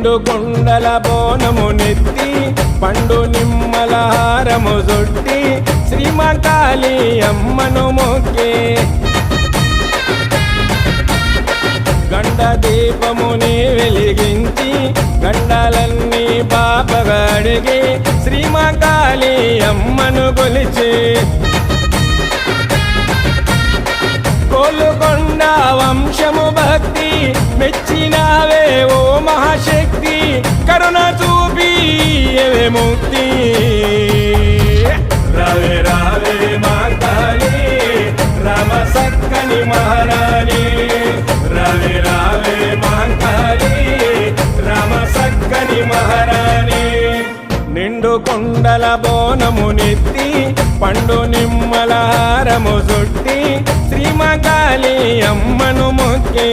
నిండు కొండల బోనము నెత్తి పండు నిమ్మల హారము జుట్టి శ్రీమకాళి అమ్మను మొక్కి గండ దీపముని వెలిగించి గండాలన్నీ పాపగా అడిగి శ్రీమకాళి అమ్మను కొలిచి కోలుకొండ వంశము భక్తి మెచ్చినావే ఓ మహాశక్తి కరుణ చూపి ఏవే ముక్తి రావే రావే మా కాళీ రామ సక్కని మహారాణి రావే రావే మా కాళీ రామ సక్కని మహారాణి నిండు కొండల బోనము నెత్తి పండు నిమ్మల హారము జుట్టి శ్రీమకాళి అమ్మను మొక్కి